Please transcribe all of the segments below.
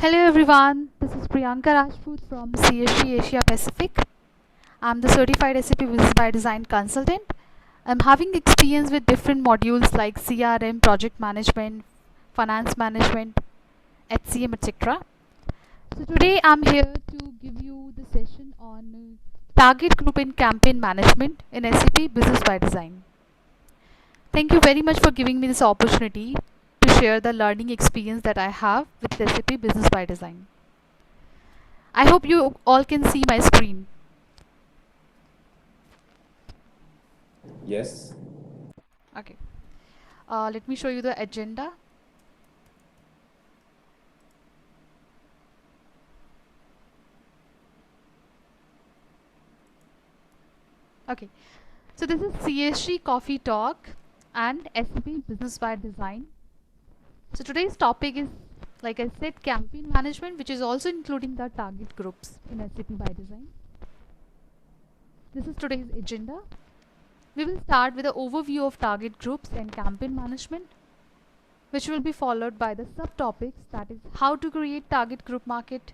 Hello everyone, this is Priyanka Rajput from CSG Asia Pacific. I'm the certified SAP Business by Design consultant. I'm having experience with different modules like CRM, project management, finance management, HCM, etc. So today I'm here to give you the session on target group and campaign management in SAP Business by Design. Thank you very much for giving me this opportunity to share the learning experience that I have with SAP Business by Design. I hope you all can see my screen. Yes. Okay. Let me show you the agenda. Okay. So this is CSG Coffee Talk and SAP Business by Design. So today's topic is, like I said, campaign management, which is also including the target groups in SAP by Design. This is today's agenda. We will start with an overview of target groups and campaign management, which will be followed by the subtopics, that is how to create target group market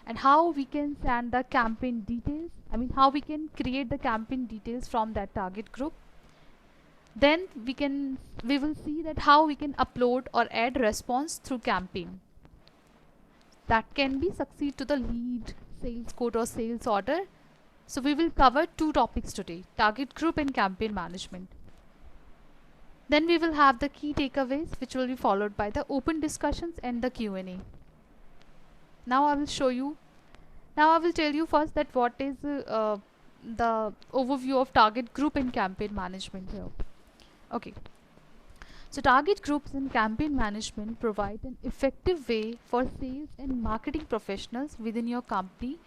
and how we can send the campaign details. How we can create the campaign details from that target group. Then we will see that how we can upload or add response through campaign that can be succeed to the lead, sales quote or sales order. So we will cover two topics today: target group and campaign management. Then we will have the key takeaways, which will be followed by the open discussions and the Q&A. Now I will show you. Now I will tell you first that what is the overview of target group and campaign management here. Okay. So target groups and campaign management provide an effective way for sales and marketing professionals within your company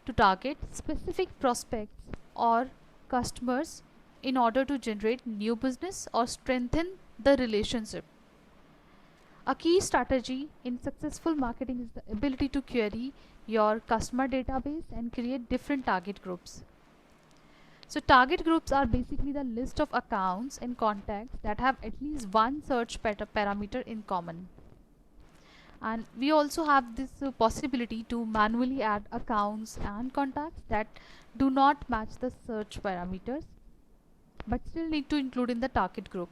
to target specific prospects or customers in order to generate new business or strengthen the relationship. A key strategy in successful marketing is the ability to query your customer database and create different target groups. So target groups are basically the list of accounts and contacts that have at least one search parameter in common. And we also have this possibility to manually add accounts and contacts that do not match the search parameters but still need to include in the target group.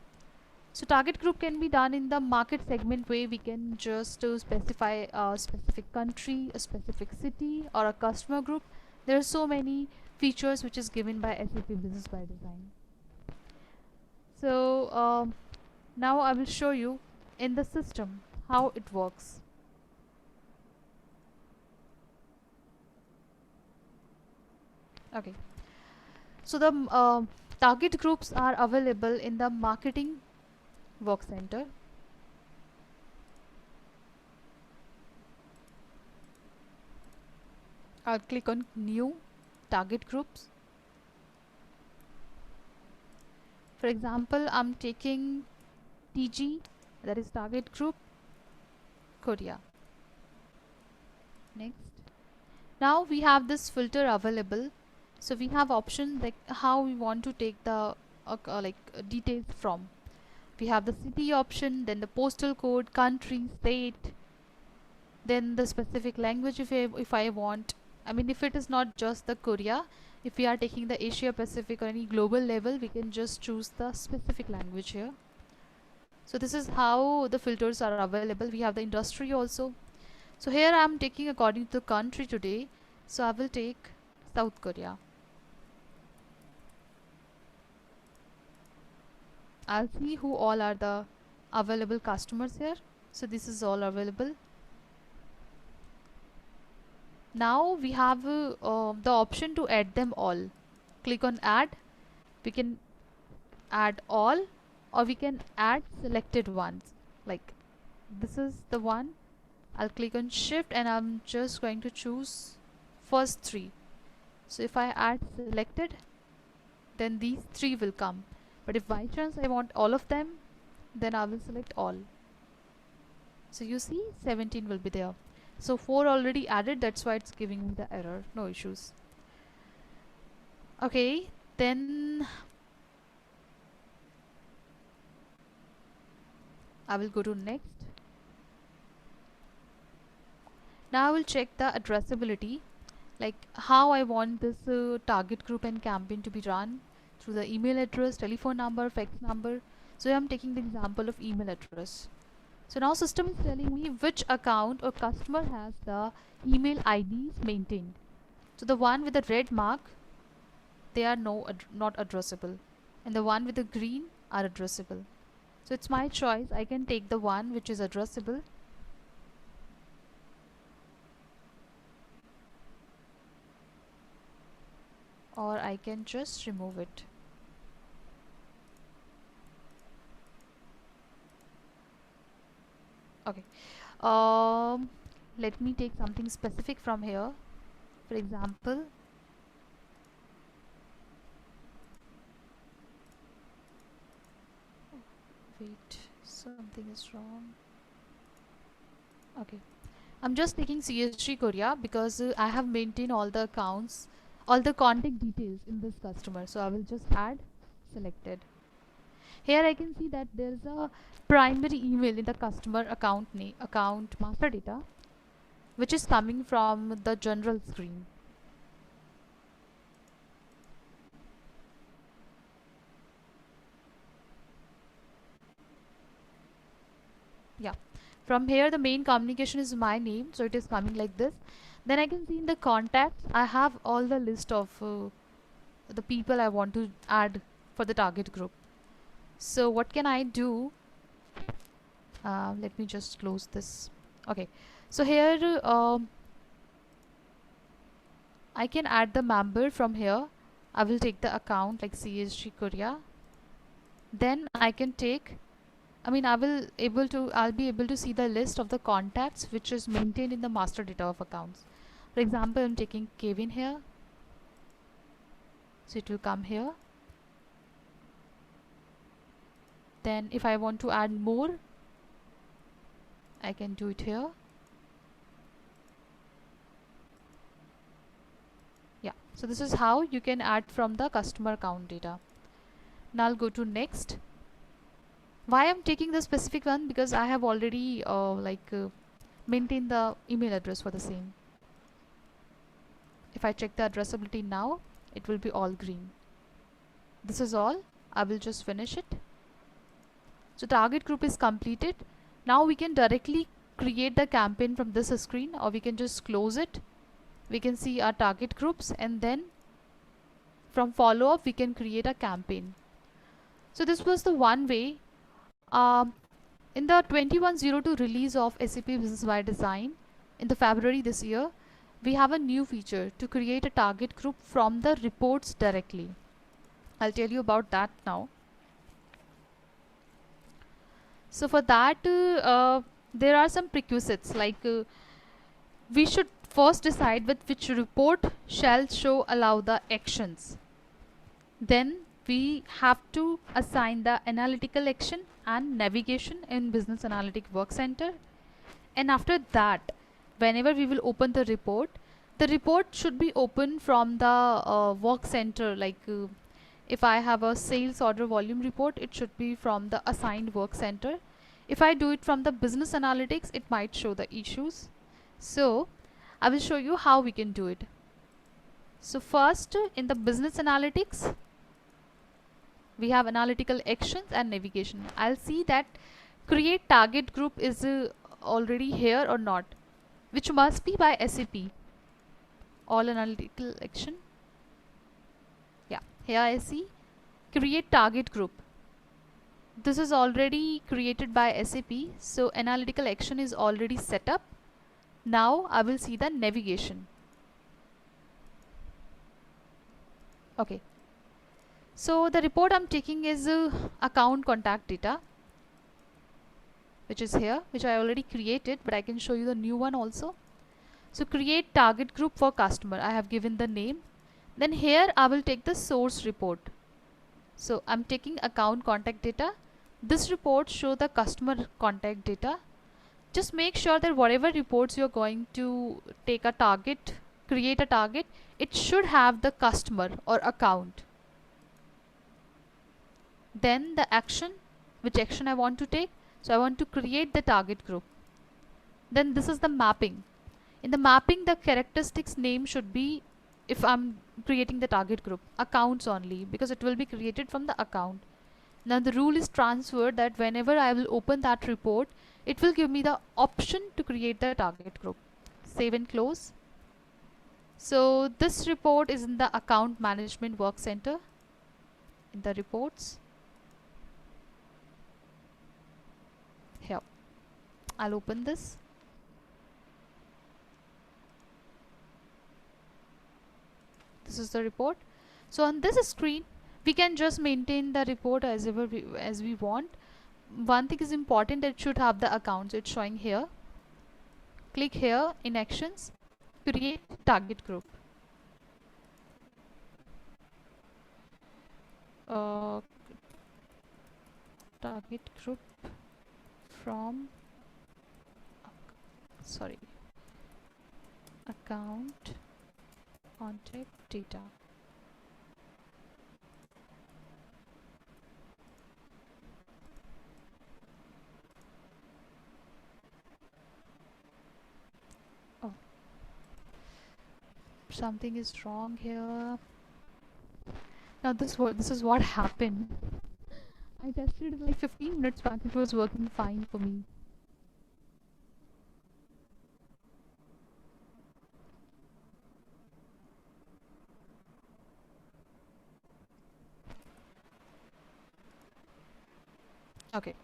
So target group can be done in the market segment way. We can just specify a specific country, a specific city, or a customer group. There are so many features which is given by SAP Business by Design. So now I will show you in the system how it works. Okay. So the target groups are available in the marketing work center. I'll click on new target groups. For example, I'm taking TG, that is target group Korea. Next. Now we have this filter available. So we have options like how we want to take the details from. We have the city option, then the postal code, country, state, then the specific language if I want. If it is not just the Korea, if we are taking the Asia Pacific or any global level, we can just choose the specific language here. So this is how the filters are available. We have the industry also. So here I am taking according to the country today. So I will take South Korea. I'll see who all are the available customers here. So this is all available. Now we have the option to add them all. Click on add. We can add all, or we can add selected ones. Like this is the one. I'll click on shift and I'm just going to choose first three. So if I add selected, then these three will come. But if by chance I want all of them, then I will select all. So you see 17 will be there. So 4 already added, that's why it's giving me the error. No issues. Okay, then I will go to next. Now I will check the addressability, like how I want this target group and campaign to be run through the email address, telephone number, fax number. So I'm taking the example of email address. So now system is telling me which account or customer has the email IDs maintained. So the one with the red mark, they are not addressable, and the one with the green are addressable. So it's my choice. I can take the one which is addressable, or I can just remove it. Okay. Um, Let me take something specific from here. For example, wait, something is wrong. Okay. I'm just taking CSG Korea because I have maintained all the accounts, all the contact details in this customer. So I will just add selected. Here I can see that there's a primary email in the customer account name, account master data, which is coming from the general screen. Yeah. From here the main communication is my name, so it is coming like this. Then I can see in the contacts I have all the list of the people I want to add for the target group. So what can I do? Let me just close this. Okay, so here I can add the member from here. I will take the account like CSG Korea. Then I can take, I'll be able to see the list of the contacts which is maintained in the master data of accounts. For example, I'm taking Kevin here. So it will come here. Then if I want to add more, I can do it here. Yeah, so this is how you can add from the customer account data. Now I'll go to next. Why I'm taking the specific one? Because I have already maintained the email address for the same. If I check the addressability now, it will be all green. This is all. I will just finish it. So target group is completed. Now we can directly create the campaign from this screen, or we can just close it. We can see our target groups, and then from follow-up we can create a campaign. So this was the one way. In the 2102 release of SAP Business by Design in the February this year, we have a new feature to create a target group from the reports directly. I'll tell you about that now. So for that, there are some prerequisites, like we should first decide with which report shall show allow the actions. Then we have to assign the analytical action and navigation in Business Analytics Work Center. And after that, whenever we will open the report should be open from the Work Center. Like if I have a sales order volume report, it should be from the assigned Work Center. If I do it from the Business Analytics, it might show the issues. So I will show you how we can do it. So first, in the Business Analytics, we have analytical actions and navigation. I'll see that create target group is already here or not, which must be by SAP. All analytical action. Yeah, here I see create target group. This is already created by SAP, so analytical action is already set up. Now I will see the navigation. Okay, so the report I'm taking is account contact data, which is here, which I already created, but I can show you the new one also. So create target group for customer. I have given the name. Then here I will take the source report. So I'm taking account contact data. This report show the customer contact data. Just make sure that whatever reports you're going to take a target, create a target, it should have the customer or account. Then the action, which action I want to take. So I want to create the target group. Then this is the mapping. In the mapping, the characteristics name should be, if I'm creating the target group, accounts only, because it will be created from the account. Now the rule is transferred that whenever I will open that report, it will give me the option to create the target group. Save and close. So this report is in the account management work center. In the reports, here I'll open this. This is the report. So on this screen we can just maintain the report as we want. One thing is important, that it should have the accounts. It's showing here. Click here in actions, create target group. Target group from account contact data. Oh, something is wrong here. Now this is what happened. I tested it like 15 minutes back. It was working fine for me. Okay,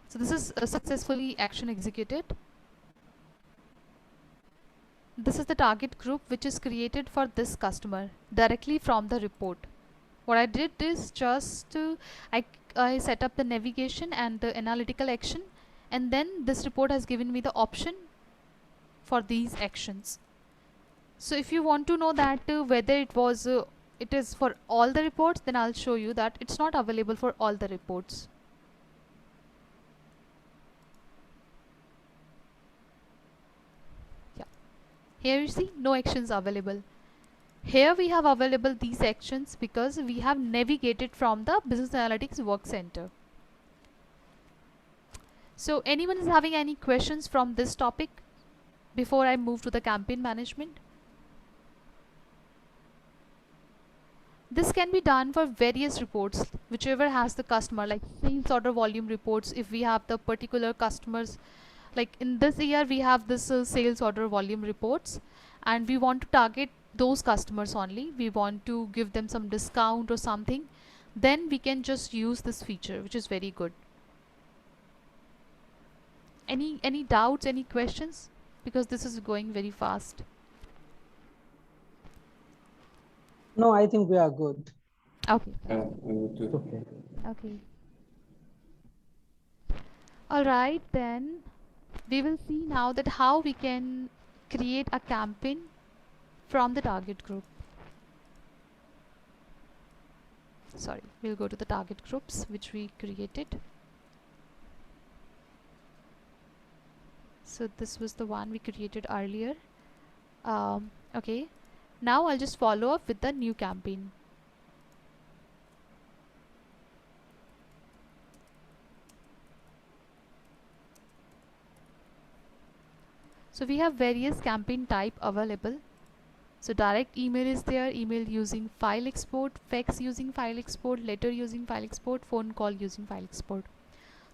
so this is successfully action executed. This is the target group which is created for this customer directly from the report. What I did is just I set up the navigation and the analytical action, and then this report has given me the option for these actions. So if you want to know that whether it is for all the reports, then I'll show you that it's not available for all the reports. Yeah, here you see no actions available. Here we have available these actions because we have navigated from the business analytics work center. So anyone is having any questions from this topic before I move to the campaign management? This can be done for various reports, whichever has the customer, like sales order volume reports. If we have the particular customers, like in this year we have this sales order volume reports, and we want to target those customers only. We want to give them some discount or something, then we can just use this feature, which is very good. Any doubts, any questions? Because this is going very fast. No, I think we are good. Okay. Okay. Okay. All right, then we will see now that how we can create a campaign from the target group. Sorry, we'll go to the target groups which we created. So this was the one we created earlier. Okay, now I'll just follow up with the new campaign. So we have various campaign type available. So direct email is there, email using file export, fax using file export, letter using file export, phone call using file export.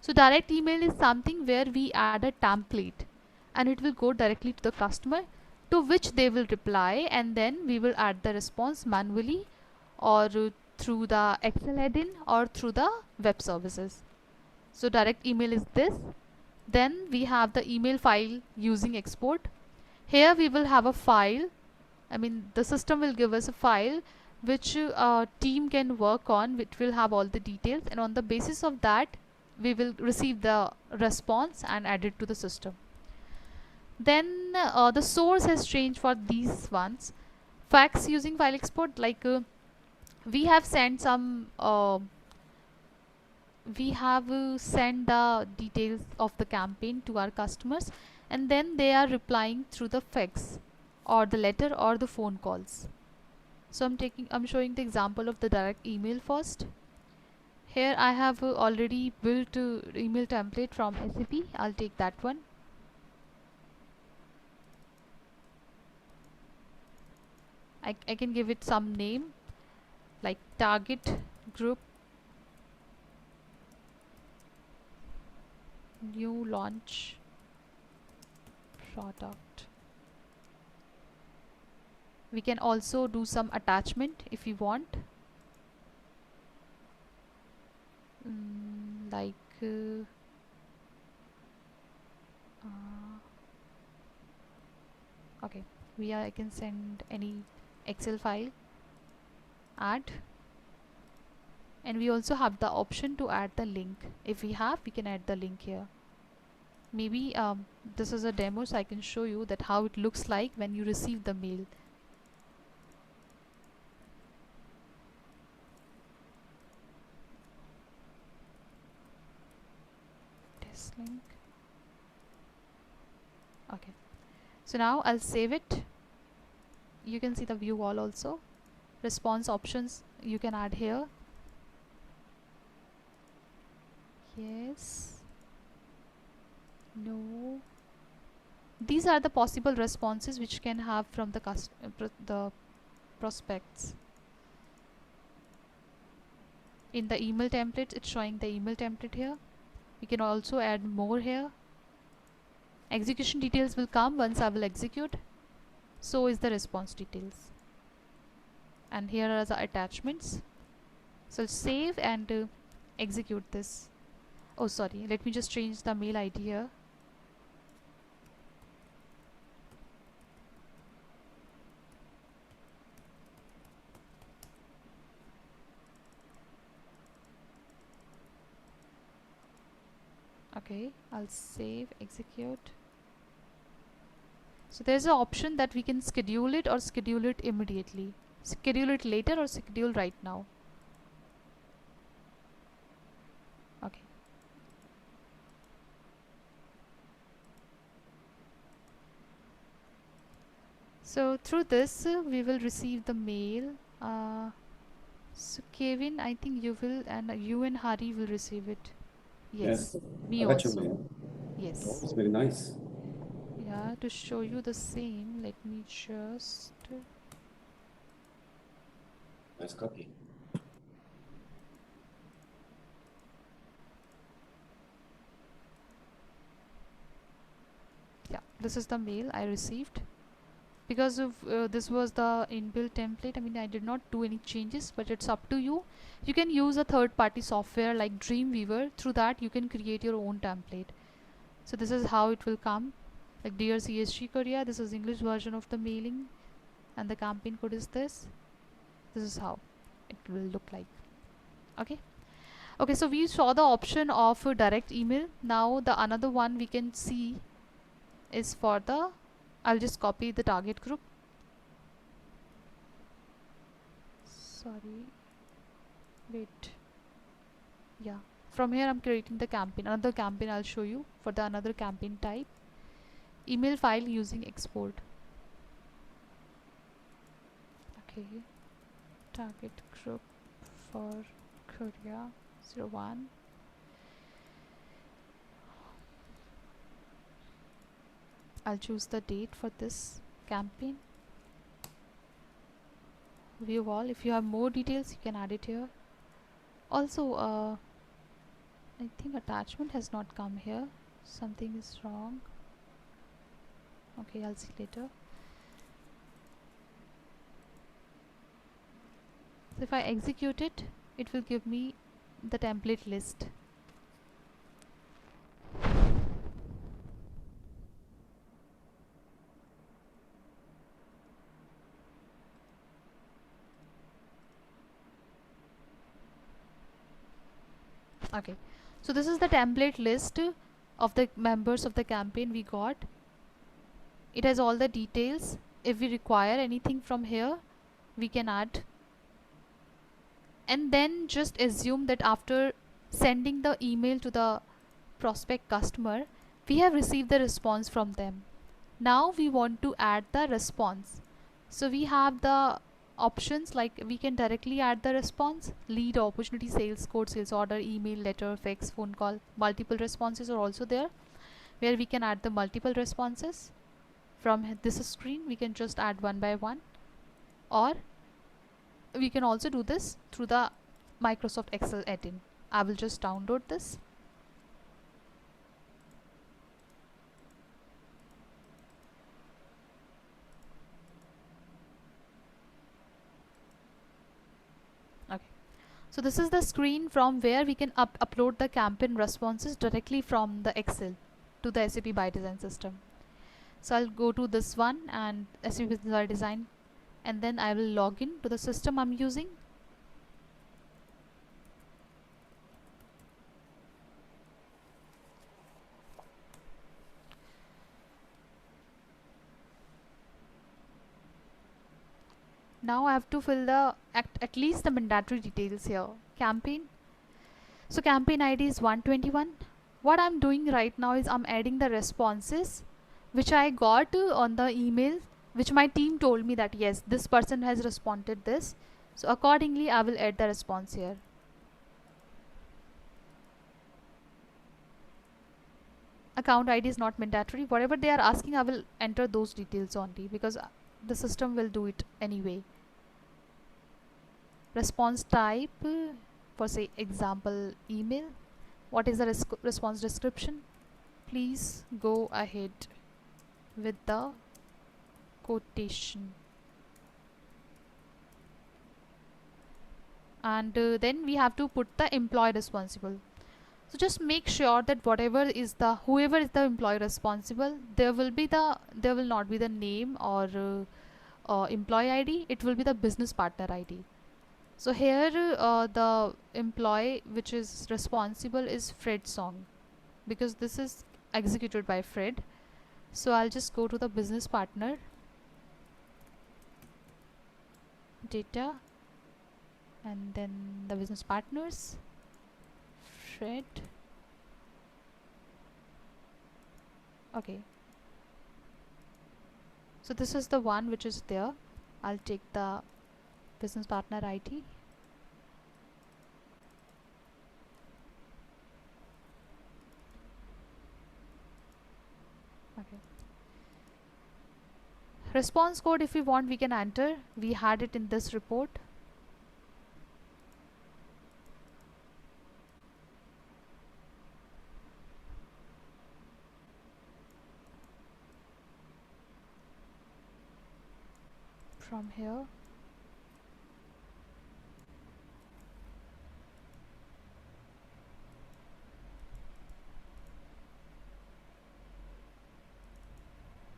So direct email is something where we add a template and it will go directly to the customer, to which they will reply, and then we will add the response manually or through the Excel add-in or through the web services. So direct email is this. Then we have the email file using export. Here we will have a file. I mean, the system will give us a file which team can work on, which will have all the details, and on the basis of that we will receive the response and add it to the system. Then the source has changed for these ones. Fax using file export, like we have sent some we have sent the details of the campaign to our customers, and then they are replying through the fax or the letter or the phone calls. So I'm showing the example of the direct email first. Here I have already built email template from SAP. I'll take that one. I can give it some name like target group new launch product. We can also do some attachment if you want, like okay, I can send any Excel file, add, and we also have the option to add the link. If we have, we can add the link here. Maybe this is a demo, so I can show you that how it looks like when you receive the mail. Test link. Okay, so now I'll save it. You can see the view all also. Response options you can add here. Yes, no. These are the possible responses which can have from the the prospects. In the email template, it's showing the email template here. We can also add more here. Execution details will come once I will execute. So is the response details. And here are the attachments. So save and execute this. Oh, sorry. Let me just change the mail ID here. Okay, I'll save, execute. So there's an option that we can schedule it or schedule it immediately. Schedule it later or schedule right now. Okay. So through this, we will receive the mail. So Kevin, I think you will, and you and Hari will receive it. Yes, me I got your also. mail. Yes. It's very nice. Yeah, to show you the same, let me just Nice copy. yeah, this is the mail I received. Because of this was the inbuilt template, I mean I did not do any changes, but it's up to you. You can use a third-party software like Dreamweaver. Through that you can create your own template. So this is how it will come, like dear CSG Korea, this is English version of the mailing, and the campaign code is this. This is how it will look like. Okay, so we saw the option of direct email. Now the another one we can see is for the, I'll just copy the target group. Sorry, wait, yeah, from here I'm creating the campaign, another campaign I'll show you for the another campaign type. Email file using export. Okay, target group for Korea 01. I'll choose the date for this campaign. View all. If you have more details, you can add it here. Also, I think attachment has not come here. Something is wrong. Okay, I'll see later. So if I execute it, it will give me the template list. Okay, so this is the template list of the members of the campaign we got. It has all the details. If we require anything from here, we can add. And then just assume that after sending the email to the prospect customer, we have received the response from them. Now we want to add the response. So we have the options like we can directly add the response, lead, opportunity, sales code, sales order, email, letter, fax, phone call. Multiple responses are also there where we can add the multiple responses. From this screen we can just add one by one. or we can also do this through the Microsoft Excel add-in. I will just download this. Okay. So this is the screen from where we can upload the campaign responses directly from the Excel to the SAP ByDesign system. So I'll go to this one and SAP Business ByDesign, and then I will log in to the system I'm using. Now I have to fill the at least the mandatory details here. Campaign. So campaign ID is 121. What I'm doing right now is I'm adding the responses which I got on the email, which my team told me that yes, this person has responded this. So accordingly I will add the response here. Account ID is not mandatory. Whatever they are asking, I will enter those details only, because the system will do it anyway. Response type, for say example email. What is the response description? Please go ahead with the quotation. And then we have to put the employee responsible. So just make sure that whoever is the employee responsible, there will not be the name or employee ID. It will be the business partner ID. So here the employee which is responsible is Fred Song, because this is executed by Fred. So I'll just go to the business partner data, and then the business partners, Fred. Okay, so this is the one which is there. I'll take the business partner ID. Okay. Response code, if we want, we can enter. We had it in this report. From here.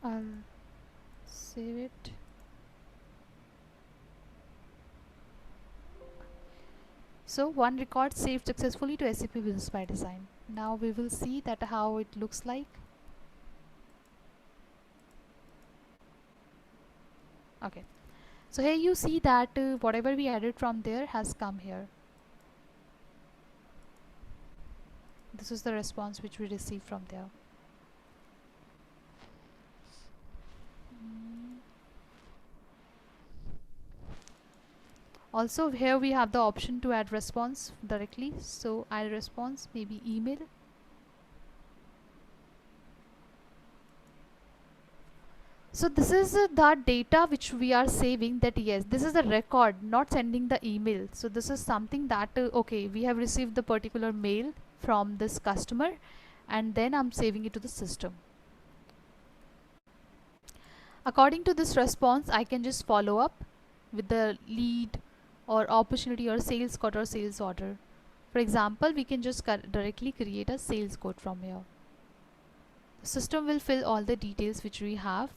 I'll save it. So one record saved successfully to SAP Business ByDesign. Now we will see that how it looks like. Okay, so here you see that whatever we added from there has come here. This is the response which we received from there. Also here we have the option to add response directly. So add response, maybe email. So this is the data which we are saving, that yes, this is a record, not sending the email. So this is something that okay, we have received the particular mail from this customer, and then I'm saving it to the system. According to this response, I can just follow up with the lead or opportunity or sales code or sales order. For example, we can just directly create a sales code from here. The system will fill all the details which we have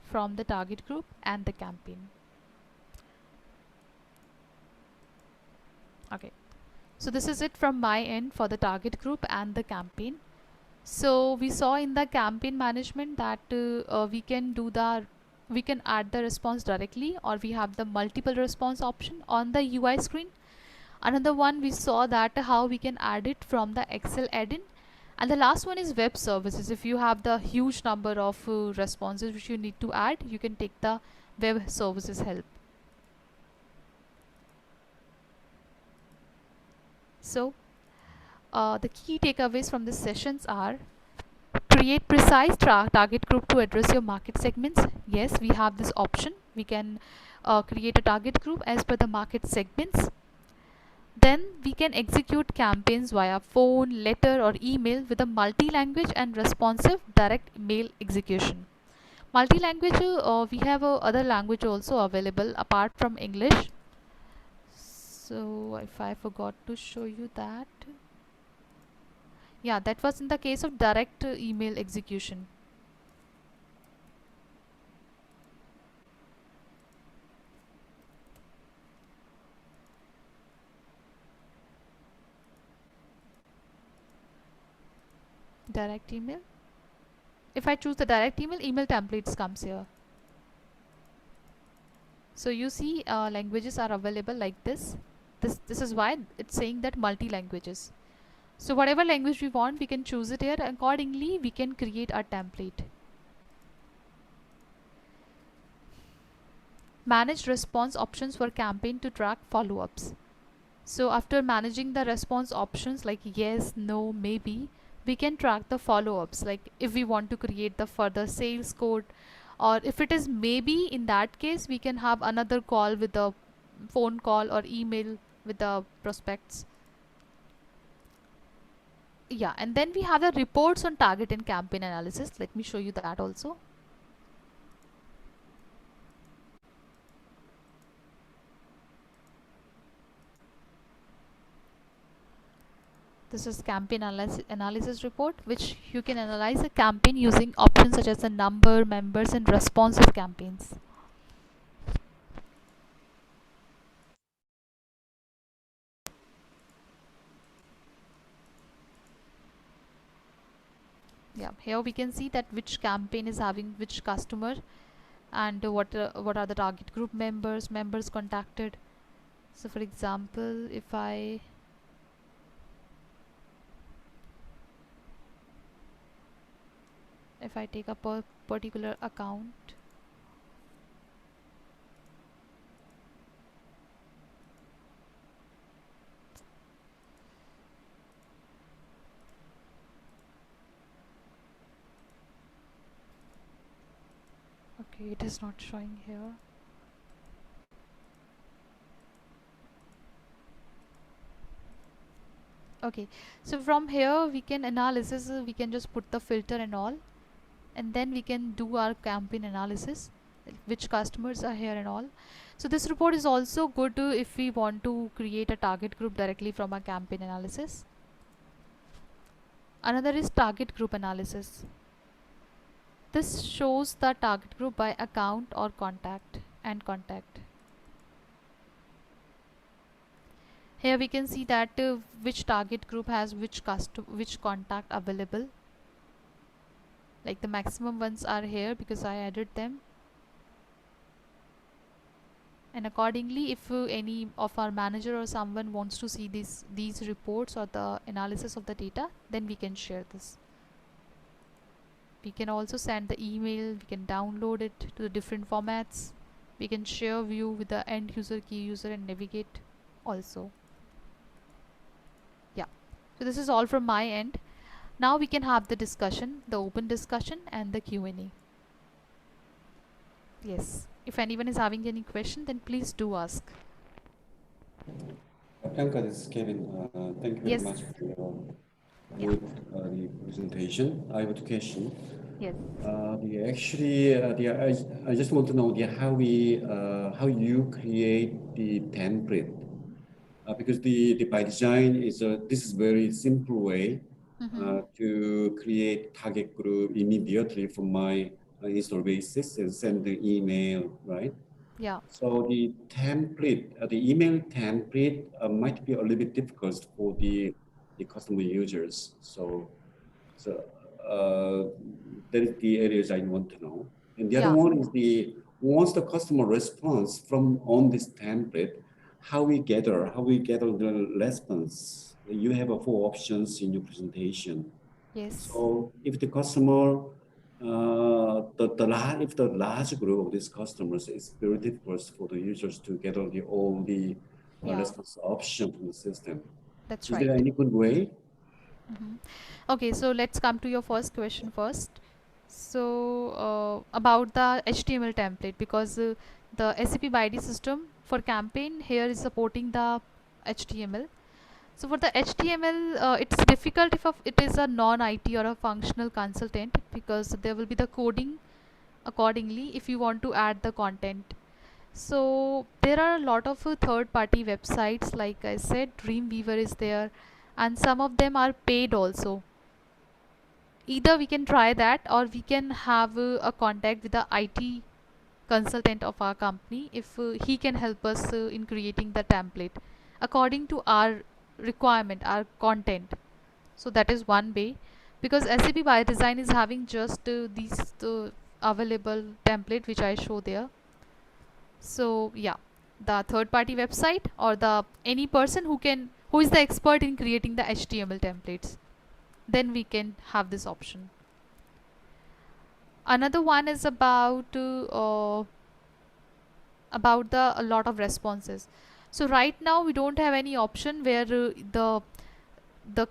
from the target group and the campaign. Okay, so this is it from my end for the target group and the campaign. So we saw in the campaign management that we can add the response directly, or we have the multiple response option on the UI screen. Another one, we saw that how we can add it from the Excel add-in. And the last one is web services. If you have the huge number of responses which you need to add, you can take the web services help. So the key takeaways from these sessions are: create precise target group to address your market segments. Yes, we have this option. we can create a target group as per the market segments. Then we can execute campaigns via phone, letter, or email with a multi-language and responsive direct mail execution. Multi-language, we have other language also available apart from English. So if I forgot to show you that, yeah, that was in the case of direct email execution. Direct email. If I choose the direct email, email templates comes here. So you see languages are available like this. This is why it's saying that multi languages. So whatever language we want, we can choose it here. Accordingly, we can create our template. Manage response options for campaign to track follow-ups. So after managing the response options like yes, no, maybe, we can track the follow-ups. Like if we want to create the further sales code, or if it is maybe, in that case we can have another call with the phone call or email with the prospects. Yeah, and then we have the reports on target and campaign analysis. Let me show you that also. This is campaign analysis report, which you can analyze a campaign using options such as the number, members, and responsive campaigns. Yeah, here we can see that which campaign is having which customer, and what are the target group members contacted. So for example, if I take a particular account, okay, it is not showing here. Okay, so from here we can analysis, we can just put the filter and all, and then we can do our campaign analysis, like which customers are here and all. So this report is also good if we want to create a target group directly from our campaign analysis. Another is target group analysis. This shows the target group by account or contact and contact. Here we can see that which target group has which contact available. Like the maximum ones are here because I added them. And accordingly, if any of our manager or someone wants to see these reports or the analysis of the data, then we can share this. We can also send the email, we can download it to the different formats, we can share view with the end user, key user, and navigate also. Yeah, so this is all from my end. Now we can have the discussion, the open discussion and the Q&A. Yes, if anyone is having any question, then please do ask. Priyanka, this is Kevin. Thank you very Yes. much for your Yeah. good the presentation. I have a question. Yes. I just want to know how you create the template because the by design is this is very simple way to create target group immediately from my install basis and send the email, right? Yeah. So the template, the email template might be a little bit difficult for the customer users. So that is the areas I want to know. And the other Yeah. one is once the customer response from on this template, how we gather the response. You have 4 options in your presentation. Yes. So if the customer, if the large group of these customers, it's very difficult for the users to get all the Yeah. response option from the system. That's Is right. there any good way? Okay, so let's come to your first question first. So about the HTML template, because The SAP BID system for campaign here is supporting the HTML. So for the HTML, it's difficult if it is a non-IT or a functional consultant, because there will be the coding accordingly if you want to add the content. So there are a lot of third-party websites, like I said, Dreamweaver is there, and some of them are paid also. Either we can try that, or we can have a contact with the IT consultant of our company if he can help us in creating the template according to our requirement, our content. So that is one way, because SAP by design is having just these available template which I show there. So yeah, the third party website, or the any person who is the expert in creating the HTML templates, then we can have this option. Another one is about the a lot of responses. So right now we don't have any option where the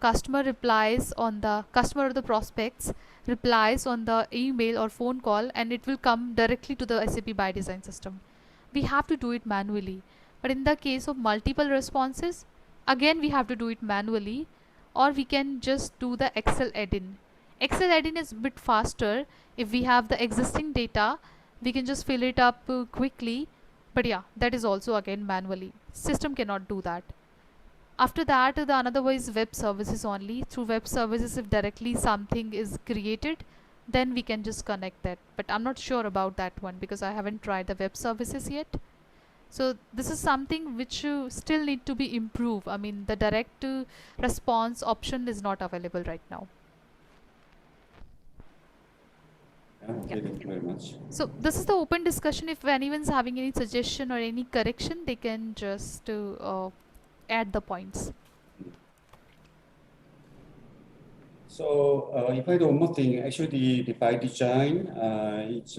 customer replies on the customer or the prospects replies on the email or phone call, and it will come directly to the SAP by design system. We have to do it manually. But in the case of multiple responses, again we have to do it manually, or we can just do the Excel add-in. Excel add-in is a bit faster. If we have the existing data, we can just fill it up quickly. But yeah, that is also again manually. System cannot do that. After that, the another way is web services only. Through web services, if directly something is created, then we can just connect that. But I'm not sure about that one because I haven't tried the web services yet. So this is something which still need to be improved. I mean, the direct response option is not available right now. Okay, thank you very much. So this is the open discussion. If anyone's having any suggestion or any correction, they can just add the points. So if I do one more thing, actually the by design, its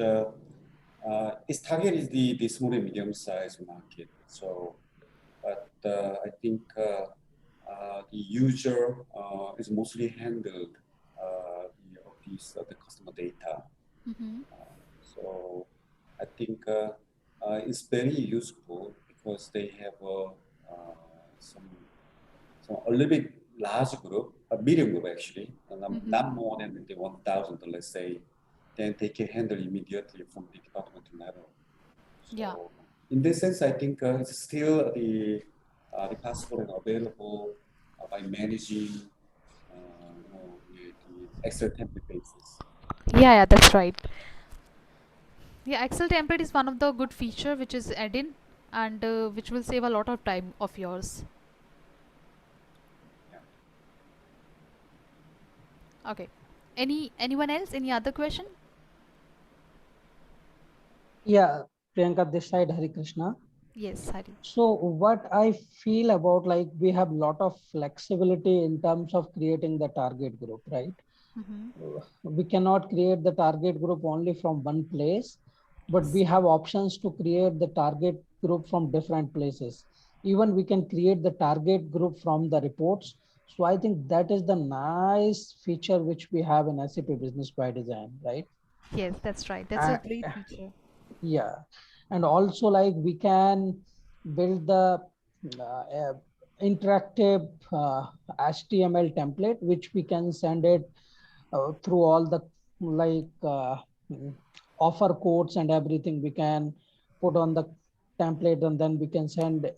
target is the small and medium sized market. So, but I think the user is mostly handled the customer data. Mm-hmm. So I think it's very useful because they have some a little bit large group, a medium group actually, and not more than the 1,000, let's say, then they can handle immediately from the department level. So Yeah. in this sense, I think it's still the possible and available by managing the Excel template basis. Yeah, that's right. Yeah, Excel template is one of the good feature which is add-in, and which will save a lot of time of yours. Yeah. Okay. Anyone else? Any other question? Yeah, Priyanka, this side, Hari Krishna. Yes, Hari. So what I feel about, like, we have a lot of flexibility in terms of creating the target group, right? We cannot create the target group only from one place, but we have options to create the target group from different places. Even we can create the target group from the reports. So I think that is the nice feature which we have in SAP Business by Design, right? Yes, that's right. That's a great feature. Yeah, and also, like, we can build the interactive HTML template, which we can send it through all the, like, offer codes and everything. We can put on the template, and then we can send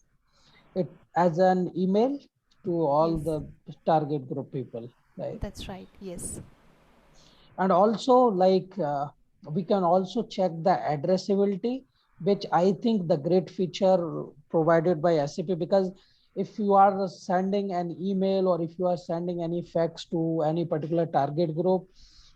it as an email to all Yes. the target group people, right? That's right. Yes. And also, like, we can also check the addressability, which I think the great feature provided by SAP, because if you are sending an email or if you are sending any fax to any particular target group,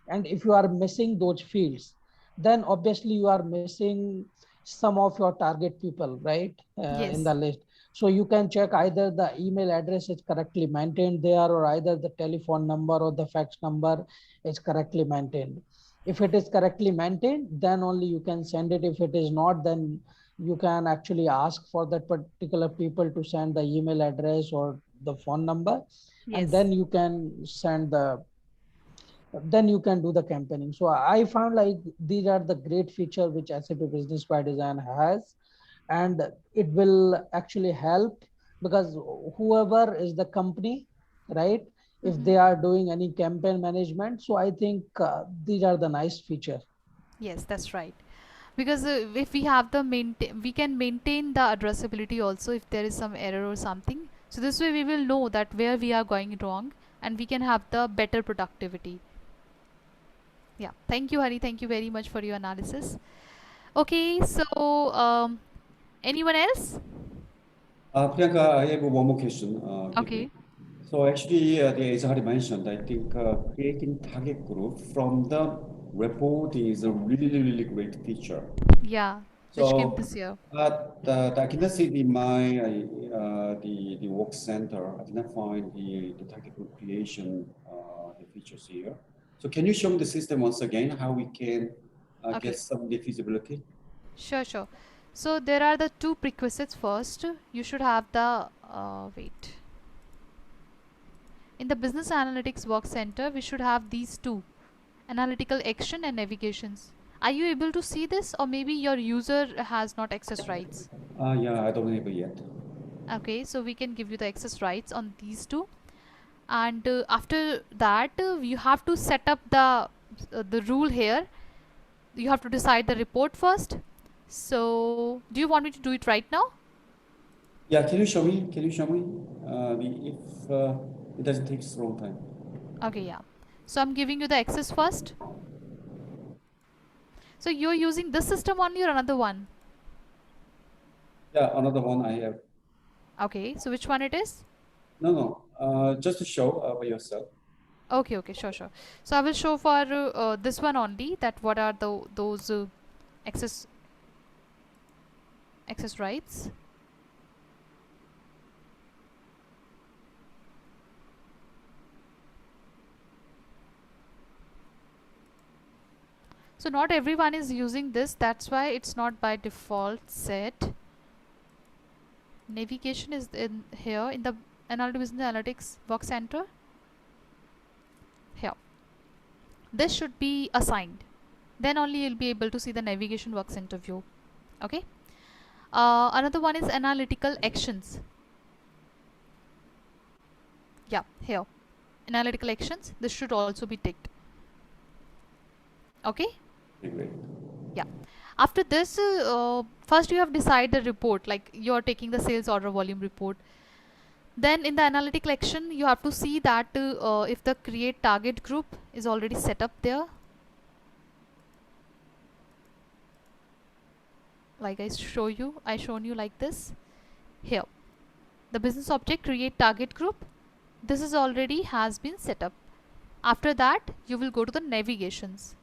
and if you are missing those fields, then obviously you are missing some of your target people, right? Yes. In the list. So you can check either the email address is correctly maintained there, or either the telephone number or the fax number is correctly maintained. If it is correctly maintained, then only you can send it. If it is not, then you can actually ask for that particular people to send the email address or the phone number, Yes. and then you can send the then you can do the campaigning. So I found like these are the great feature which SAP Business by Design has, and it will actually help because whoever is the company, right? If they are doing any campaign management, so I think these are the nice feature. Yes, that's right. Because if we have the we can maintain the addressability also if there is some error or something. So this way we will know that where we are going wrong, and we can have the better productivity. Yeah. Thank you, Hari. Thank you very much for your analysis. Okay. So, anyone else? Priyanka, I have one more question. Okay. So actually, as Hari mentioned, I think creating target group from the report is a really great feature. Yeah. Which came So, this year. I cannot see in my the work center. I cannot find the target group creation the features here. So can you show me the system once again how we can get Okay. some the feasibility? Sure, sure. So there are the two prerequisites first. You should have the wait. In the business analytics work center, we should have these two: analytical action and navigations. Are you able to see this, or maybe your user has not access rights? Yeah, I don't have it yet. Okay, so we can give you the access rights on these two, and after that, you have to set up the rule here. You have to decide the report first. So, do you want me to do it right now? Yeah, can you show me? Can you show me if it doesn't take so long time? Okay, yeah. So I'm giving you the access first. So you're using this system only or another one? Yeah, another one I have. Okay, so which one it is? No, just to show by yourself. Okay, okay, sure, sure. So I will show for this one only, that what are those access access rights. So not everyone is using this, that's why it's not by default set. Navigation is in here in the Analytics Business Analytics Work Center. Here. This should be assigned. Then only you'll be able to see the navigation work center view. Okay. Another one is analytical actions. Yeah, here. Analytical actions. This should also be ticked. Okay. Great. Yeah. After this, first you have decided the report, like you're taking the sales order volume report. Then in the analytical action, you have to see that if the create target group is already set up there. Like I shown you like this. Here. The business object create target group. This is already has been set up. After that, you will go to the navigations.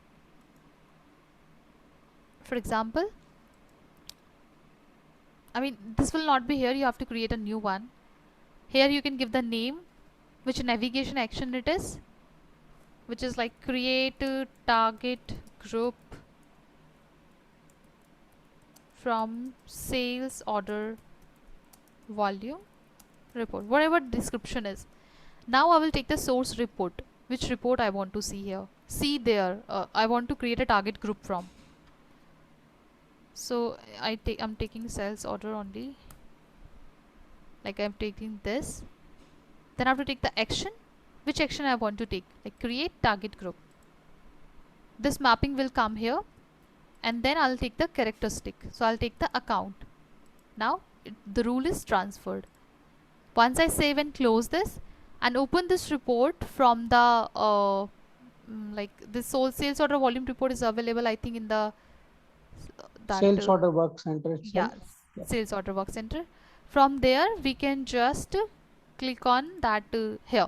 For example, I mean, this will not be here. You have to create a new one. Here you can give the name, which navigation action it is, which is like create target group from sales order volume report, whatever description is. Now I will take the source report, which report I want to see here. See there, I want to create a target group from. So I'm taking sales order only. Like I'm taking this. Then I have to take the action. Which action I want to take? Like create target group. This mapping will come here, and then I'll take the characteristic. So I'll take the account. Now the rule is transferred. Once I save and close this and open this report from the like this sales order volume report is available, I think, in the Sales order work center itself. Yeah, sales order work center. From there we can just click on that here.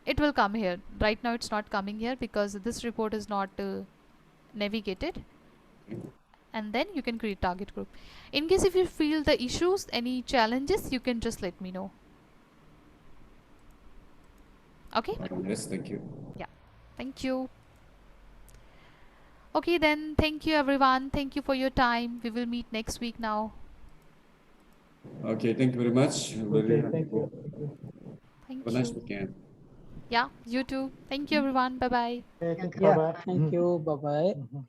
It will come here. Right now it's not coming here because this report is not navigated. And then you can create target group. In case if you feel the issues, any challenges, you can just let me know. Okay. Yes, thank you. Yeah, thank you. Okay, then thank you everyone. Thank you for your time. We will meet next week now. Okay, thank you very much. Okay, thank you. Thank Have a nice you. weekend. Yeah, you too. Thank you, everyone. Bye bye. Okay, thank you. Yeah, Bye-bye. thank you. Bye bye. Mhm.